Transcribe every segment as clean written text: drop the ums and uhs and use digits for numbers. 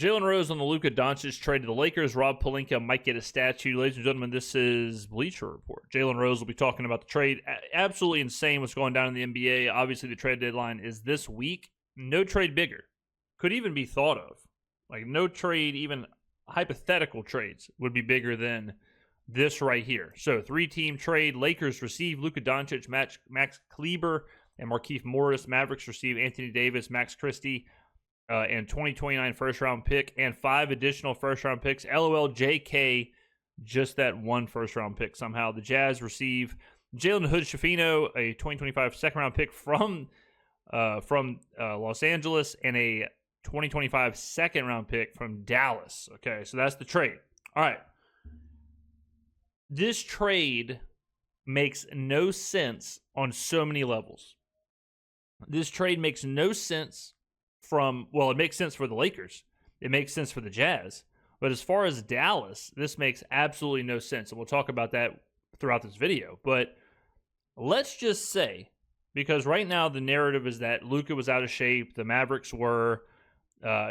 Jalen Rose on the Luka Dončić trade to the Lakers. Rob Pelinka might get a statue. Ladies and gentlemen, this is Bleacher Report. Jalen Rose will be talking about the trade. Absolutely insane what's going down in the NBA. Obviously, the trade deadline is this week. No trade bigger. Could even be thought of. Like, no trade, even hypothetical trades, would be bigger than this right here. So, 3-team trade. Lakers receive Luka Dončić, Max Kleber, and Markieff Morris. Mavericks receive Anthony Davis, Max Christie, and 2029 first-round pick, and 5 additional first-round picks. LOL, JK, just that 1 first-round pick somehow. The Jazz receive Jalen Hood-Schifino, a 2025 second-round pick from Los Angeles, and a 2025 second-round pick from Dallas. Okay, so that's the trade. All right. This trade makes no sense on so many levels. This trade makes no sense it makes sense for the Lakers. It makes sense for the Jazz. But as far as Dallas, this makes absolutely no sense. And we'll talk about that throughout this video. But let's just say, because right now the narrative is that Luka was out of shape. The Mavericks were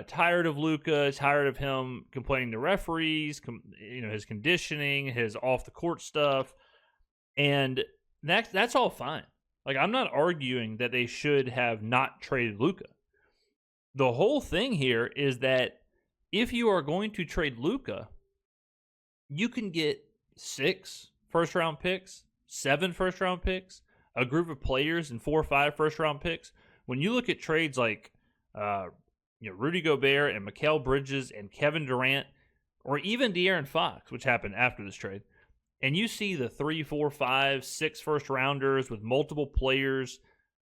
tired of Luka, tired of him complaining to referees, his conditioning, his off-the-court stuff. And that's all fine. Like, I'm not arguing that they should have not traded Luka. The whole thing here is that if you are going to trade Luka, you can get 6 first-round picks, 7 first-round picks, a group of players, and 4 or 5 first-round picks. When you look at trades like Rudy Gobert and Mikal Bridges and Kevin Durant, or even De'Aaron Fox, which happened after this trade, and you see the 3, 4, 5, 6 first-rounders with multiple players,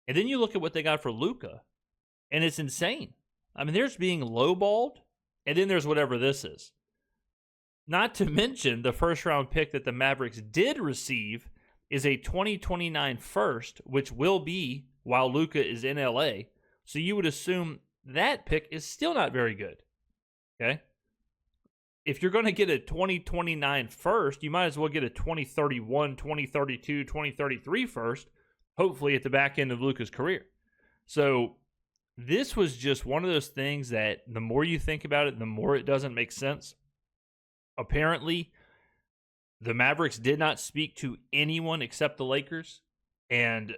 and then you look at what they got for Luka, and it's insane. I mean, there's being lowballed, and then there's whatever this is. Not to mention the first-round pick that the Mavericks did receive is a 2029 first, which will be while Luka is in LA. So you would assume that pick is still not very good. Okay? If you're going to get a 2029 first, you might as well get a 2031, 2032, 2033 first, hopefully at the back end of Luka's career. So this was just one of those things that the more you think about it, the more it doesn't make sense. Apparently, the Mavericks did not speak to anyone except the Lakers. And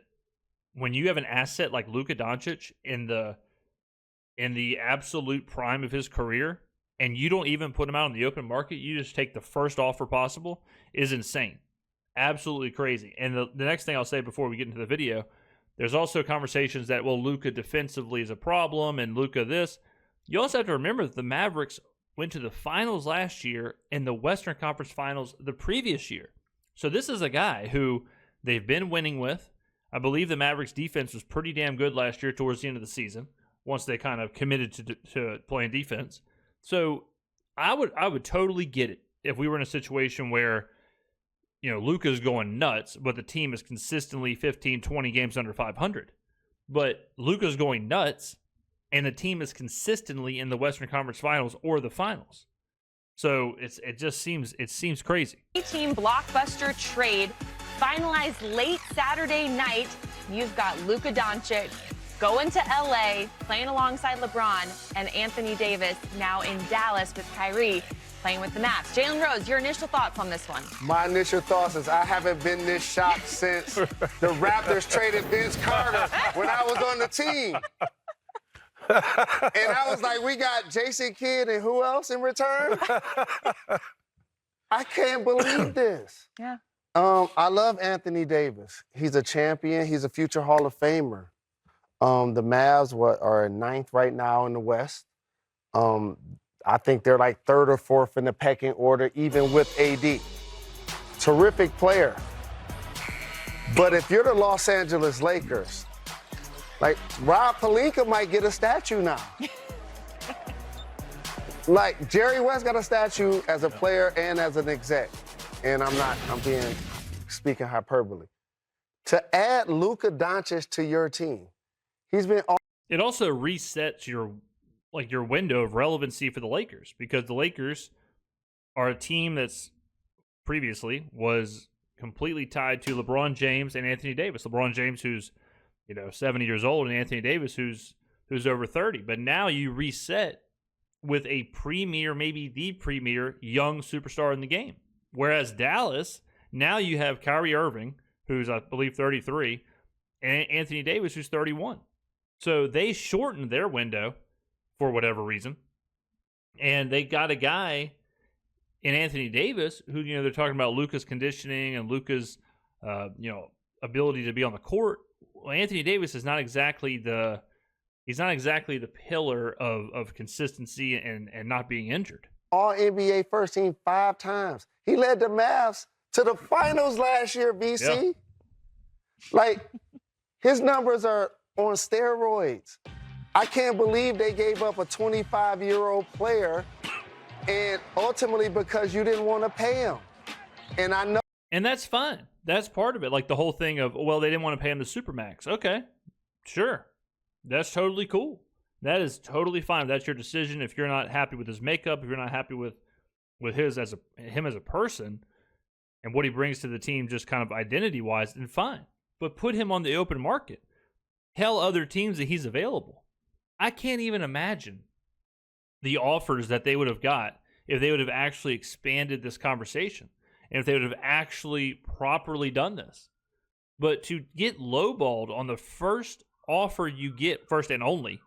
when you have an asset like Luka Dončić in the absolute prime of his career, and you don't even put him out on the open market, you just take the first offer possible, is insane. Absolutely crazy. And the next thing I'll say before we get into the video, there's also conversations that, Luka defensively is a problem and Luka this. You also have to remember that the Mavericks went to the finals last year and the Western Conference Finals the previous year. So this is a guy who they've been winning with. I believe the Mavericks defense was pretty damn good last year towards the end of the season, once they kind of committed to playing defense. So I would totally get it if we were in a situation where Luka's going nuts, but the team is consistently 15, 20 games under 500. But Luka's going nuts, and the team is consistently in the Western Conference Finals or the Finals. So it seems crazy. Team Blockbuster trade finalized late Saturday night. You've got Luka Dončić going to LA, playing alongside LeBron, and Anthony Davis now in Dallas with Kyrie playing with the Mavs. Jalen Rose, your initial thoughts on this one? My initial thoughts is I haven't been this shocked since the Raptors traded Vince Carter when I was on the team. And I was like, we got Jason Kidd and who else in return? I can't believe this. Yeah. I love Anthony Davis. He's a champion. He's a future Hall of Famer. The Mavs are 9th right now in the West. I think they're like 3rd or 4th in the pecking order, even with AD. Terrific player. But if you're the Los Angeles Lakers, like Rob Pelinka might get a statue now. Like Jerry West got a statue as a player and as an exec. And I'm speaking hyperbole. To add Luka Dončić to your team, he's been. It also resets your window of relevancy for the Lakers, because the Lakers are a team that's previously was completely tied to LeBron James and Anthony Davis. LeBron James, who's 70 years old, and Anthony Davis, who's over 30. But now you reset with a premier, maybe the premier young superstar in the game. Whereas Dallas, now you have Kyrie Irving, who's, I believe, 33, and Anthony Davis, who's 31. So they shortened their window for whatever reason. And they got a guy in Anthony Davis who, they're talking about Luka's conditioning and Luka's, ability to be on the court. Well, Anthony Davis is not exactly the pillar of consistency and not being injured. All NBA first team 5 times. He led the Mavs to the finals last year, BC. Yeah. Like, his numbers are on steroids. I can't believe they gave up a 25-year-old player, and ultimately because you didn't want to pay him. And I know. And that's fine. That's part of it. Like the whole thing of, well, they didn't want to pay him the Supermax. Okay, sure. That's totally cool. That is totally fine. That's your decision. If you're not happy with his makeup, if you're not happy with him as a person and what he brings to the team just kind of identity-wise, then fine. But put him on the open market. Tell other teams that he's available. I can't even imagine the offers that they would have got if they would have actually expanded this conversation and if they would have actually properly done this. But to get lowballed on the first offer you get, first and only,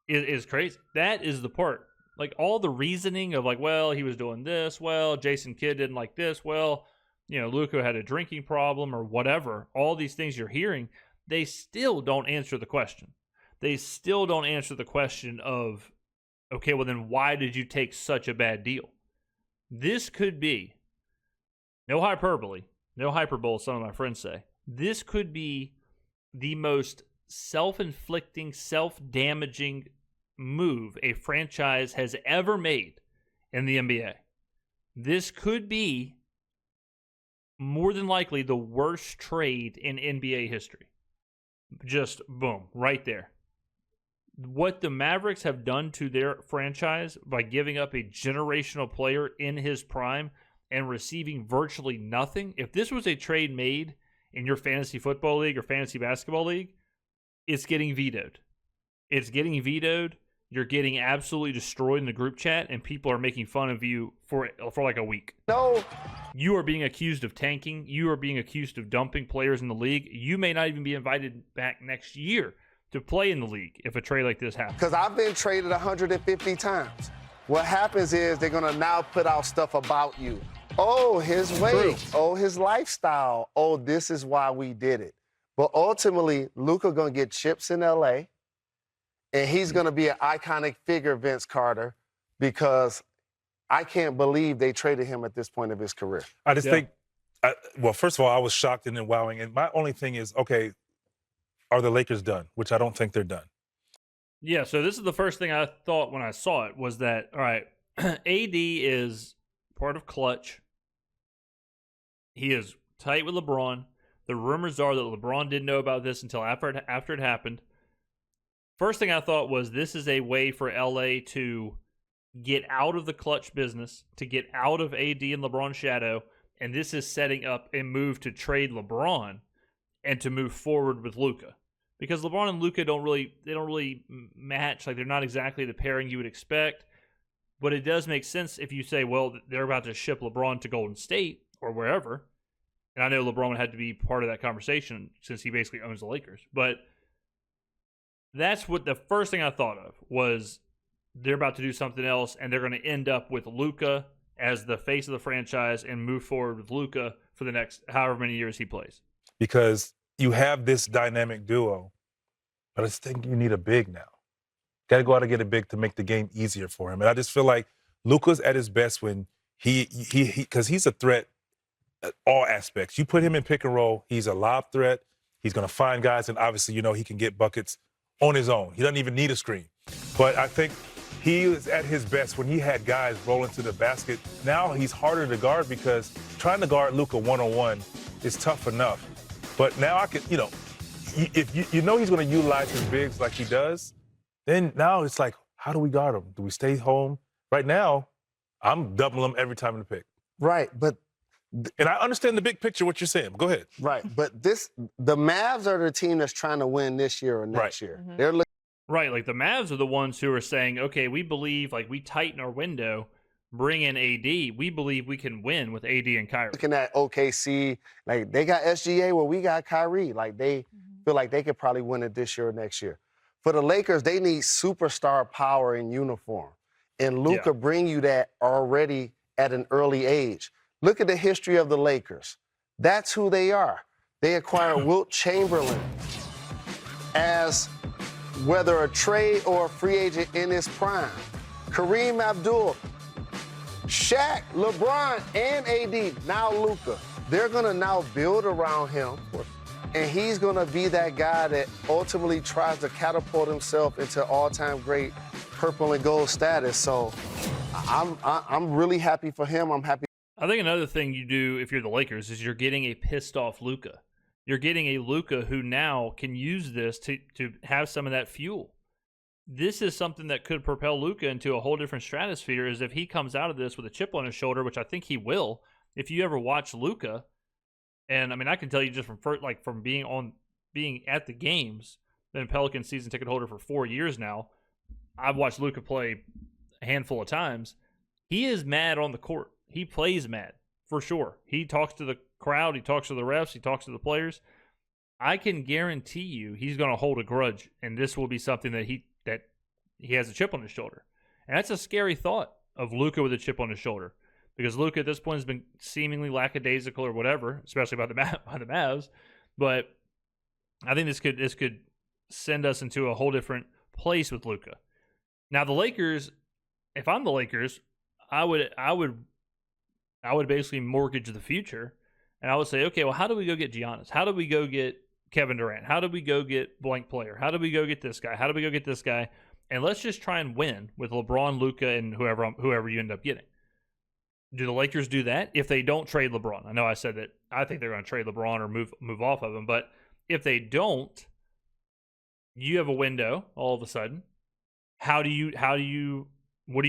is crazy. That is the part. Like all the reasoning of like, well, he was doing this. Well, Jason Kidd didn't like this. Well, Luka had a drinking problem or whatever. All these things you're hearing, they still don't answer the question. They still don't answer the question of, okay, well then why did you take such a bad deal? This could be, no hyperbole, some of my friends say, this could be the most self-inflicting, self-damaging move a franchise has ever made in the NBA. This could be more than likely the worst trade in NBA history. Just boom, right there. What the Mavericks have done to their franchise by giving up a generational player in his prime and receiving virtually nothing. If this was a trade made in your fantasy football league or fantasy basketball league, it's getting vetoed. It's getting vetoed. You're getting absolutely destroyed in the group chat, and people are making fun of you for like a week. No. You are being accused of tanking. You are being accused of dumping players in the league. You may not even be invited back next year to play in the league if a trade like this happens. Because I've been traded 150 times. What happens is they're going to now put out stuff about you. Oh, his weight. True. Oh, his lifestyle. Oh, this is why we did it. But ultimately, Luka going to get chips in L.A., and he's going to be an iconic figure, Vince Carter, because I can't believe they traded him at this point of his career. I just think, well, first of all, I was shocked and then wowing. And my only thing is, okay, are the Lakers done? Which I don't think they're done. Yeah, so this is the first thing I thought when I saw it was that, all right, AD is part of Clutch. He is tight with LeBron. The rumors are that LeBron didn't know about this until after it happened. First thing I thought was this is a way for LA to get out of the Clutch business, to get out of AD and LeBron's shadow, and this is setting up a move to trade LeBron and to move forward with Luka. Because LeBron and Luka don't really match. Like, they're not exactly the pairing you would expect. But it does make sense if you say, well, they're about to ship LeBron to Golden State or wherever. And I know LeBron had to be part of that conversation since he basically owns the Lakers. But that's what the first thing I thought of was they're about to do something else, and they're going to end up with Luka as the face of the franchise and move forward with Luka for the next however many years he plays. Because you have this dynamic duo, but I just think you need a big now. Got to go out and get a big to make the game easier for him. And I just feel like Luka's at his best when because he's a threat at all aspects. You put him in pick and roll, he's a lob threat. He's going to find guys, and obviously, he can get buckets on his own. He doesn't even need a screen. But I think he was at his best when he had guys rolling to the basket. Now he's harder to guard because trying to guard Luka one-on-one is tough enough. But now I could, if he's going to utilize his bigs like he does, then now it's like, how do we guard him? Do we stay home? Right now, I'm doubling him every time in the pick. Right, but... And I understand the big picture, what you're saying. Go ahead. Right, but the Mavs are the team that's trying to win this year or next year. Mm-hmm. They're looking Right, like the Mavs are the ones who are saying, okay, we believe, like, we tighten our window, bring in AD. We believe we can win with AD and Kyrie. Looking at OKC, like they got SGA, well, we got Kyrie. Like they feel like they could probably win it this year or next year. For the Lakers, they need superstar power in uniform. And Luka bring you that already at an early age. Look at the history of the Lakers. That's who they are. They acquired Wilt Chamberlain as whether a trade or a free agent in his prime. Kareem Abdul, Shaq, LeBron, and AD, now Luka. They're going to now build around him, and he's going to be that guy that ultimately tries to catapult himself into all-time great purple and gold status. So I'm really happy for him. I'm happy. I think another thing you do if you're the Lakers is you're getting a pissed-off Luka. You're getting a Luka who now can use this to have some of that fuel. This is something that could propel Luka into a whole different stratosphere, is if he comes out of this with a chip on his shoulder, which I think he will. If you ever watch Luka, and I mean, I can tell you just from being at the games, been a Pelican season ticket holder for 4 years now. I've watched Luka play a handful of times. He is mad on the court. He plays mad, for sure. He talks to the crowd. He talks to the refs. He talks to the players. I can guarantee you he's going to hold a grudge, and this will be something that he has a chip on his shoulder. And that's a scary thought of Luka with a chip on his shoulder, because Luka at this point has been seemingly lackadaisical or whatever, especially by the Mavs. But I think this could send us into a whole different place with Luka. Now the Lakers, if I'm the Lakers, I would basically mortgage the future, and I would say, okay, well, how do we go get Giannis? How do we go get Kevin Durant? How do we go get blank player? How do we go get this guy? How do we go get this guy? And let's just try and win with LeBron, Luka, and whoever you end up getting. Do the Lakers do that if they don't trade LeBron? I know I said that I think they're going to trade LeBron or move off of him, but if they don't, you have a window all of a sudden. What do you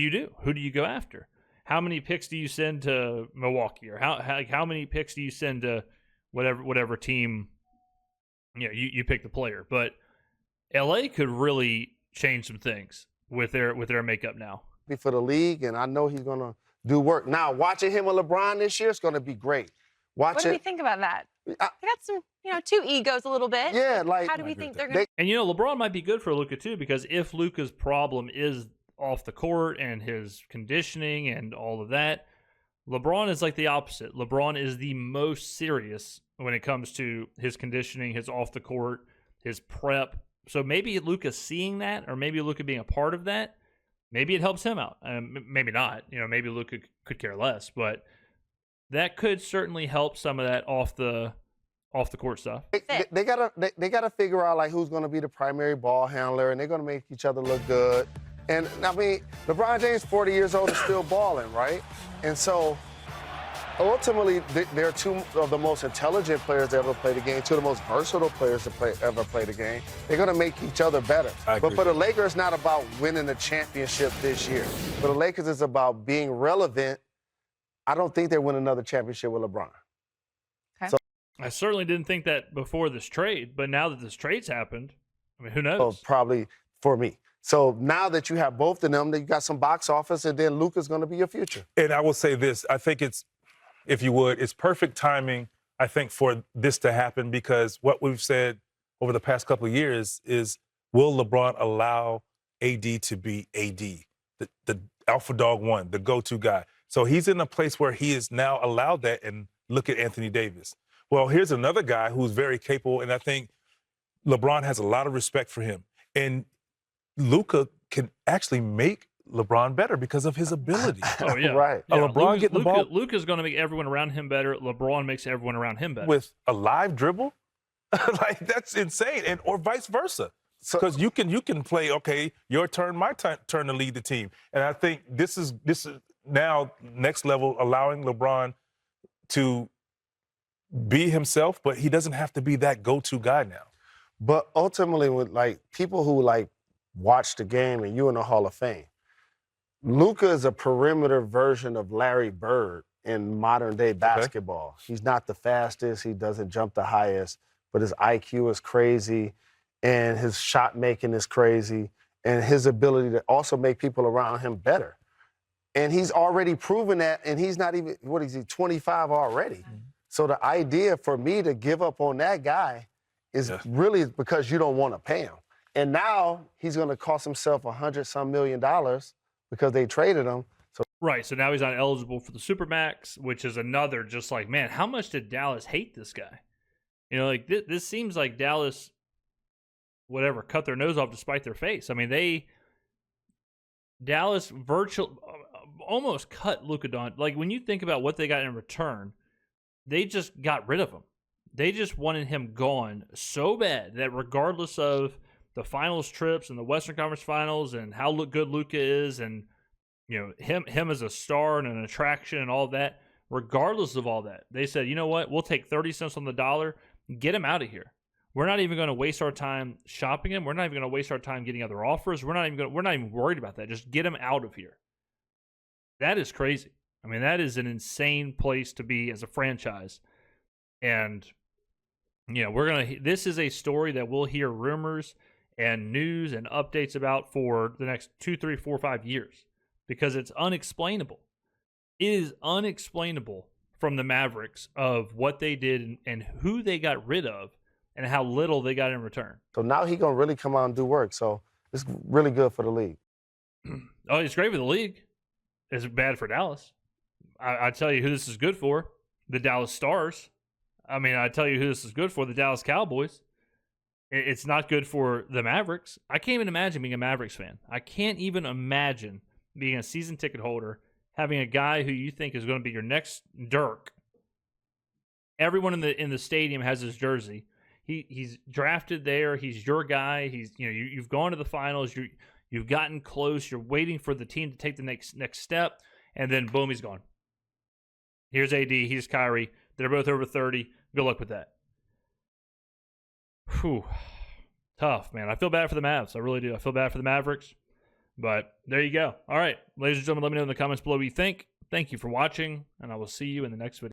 do? Who do you go after? How many picks do you send to Milwaukee, or how many picks do you send to whatever team? You pick the player, but LA could really change some things with their makeup now. For the league, and I know he's going to do work. Now, watching him and LeBron this year is going to be great. What do we think about that? They got some, two egos a little bit. Yeah, like how do we think they're going to? And LeBron might be good for Luka too, because if Luka's problem is off the court and his conditioning and all of that, LeBron is like the opposite. LeBron is the most serious when it comes to his conditioning, his off the court, his prep. So maybe Luka seeing that, or maybe Luka being a part of that, maybe it helps him out. Maybe not. Maybe Luka could care less, but that could certainly help some of that off the court stuff. They gotta figure out like who's gonna be the primary ball handler, and they're gonna make each other look good. And I mean, LeBron James, 40 years old, is still balling, right? And so ultimately, they're two of the most intelligent players to ever play the game, two of the most versatile players to ever play the game. They're going to make each other better. But for the Lakers, it's not about winning the championship this year. For the Lakers, it's about being relevant. I don't think they win another championship with LeBron. Okay. So, I certainly didn't think that before this trade, but now that this trade's happened, I mean, who knows? So probably for me. So now that you have both of them, you got some box office, and then Luka's going to be your future. And I will say this. I think it's perfect timing, I think, for this to happen, because what we've said over the past couple of years is, will LeBron allow AD to be AD, the alpha dog one, the go-to guy? So he's in a place where he is now allowed that, and look at Anthony Davis. Well, here's another guy who's very capable, and I think LeBron has a lot of respect for him. And Luka can actually make LeBron better because of his ability. Oh, yeah. Right. Yeah, LeBron getting the ball. Luka's going to make everyone around him better. LeBron makes everyone around him better. With a live dribble? Like, that's insane. Or vice versa. Because you can play, okay, your turn, my turn to lead the team. And I think this is now next level, allowing LeBron to be himself, but he doesn't have to be that go-to guy now. But ultimately, with people who watch the game, and you in the Hall of Fame, Luka is a perimeter version of Larry Bird in modern-day basketball. Okay. He's not the fastest. He doesn't jump the highest, but his IQ is crazy. and his shot making is crazy, and his ability to also make people around him better. And he's already proven that, and he's not even, 25 already. Mm-hmm. So the idea for me to give up on that guy is really because you don't want to pay him. And now he's going to cost himself $100-some million because they traded him. Right, so now he's not eligible for the Supermax, which is another just like, man, how much did Dallas hate this guy? You know, like this seems like Dallas, whatever, cut their nose off to spite their face. I mean, Dallas almost cut Luka Dončić. Like, when you think about what they got in return, they just got rid of him. They just wanted him gone so bad that regardless of the finals trips and the Western Conference Finals and how good Luka is and, you know, him as a star and an attraction and all that, regardless of all that, they said, you know what, we'll take 30 cents on the dollar, get him out of here. We're not even going to waste our time shopping him. We're not even going to waste our time getting other offers. We're not even worried about that. Just get him out of here. That is crazy. I mean, that is an insane place to be as a franchise. And, you know, this is a story that we'll hear rumors and news and updates about for the next 2, 3, 4, 5 years because it's unexplainable. It is unexplainable from the Mavericks of what they did and who they got rid of and how little they got in return. So now he's going to really come out and do work. So it's really good for the league. Oh, it's great for the league. It's bad for Dallas. I tell you who this is good for, the Dallas Stars. I mean, I tell you who this is good for, the Dallas Cowboys. It's not good for the Mavericks. I can't even imagine being a Mavericks fan. I can't even imagine being a season ticket holder, having a guy who you think is going to be your next Dirk. Everyone in the stadium has his jersey. He's drafted there. He's your guy. You've gone to the finals. You've gotten close. You're waiting for the team to take the next step, and then boom, he's gone. Here's AD. Here's Kyrie. They're both over 30. Good luck with that. Whew. Tough, man. I feel bad for the Mavs. I really do. I feel bad for the Mavericks. But there you go. All right, ladies and gentlemen, let me know in the comments below what you think. Thank you for watching, and I will see you in the next video.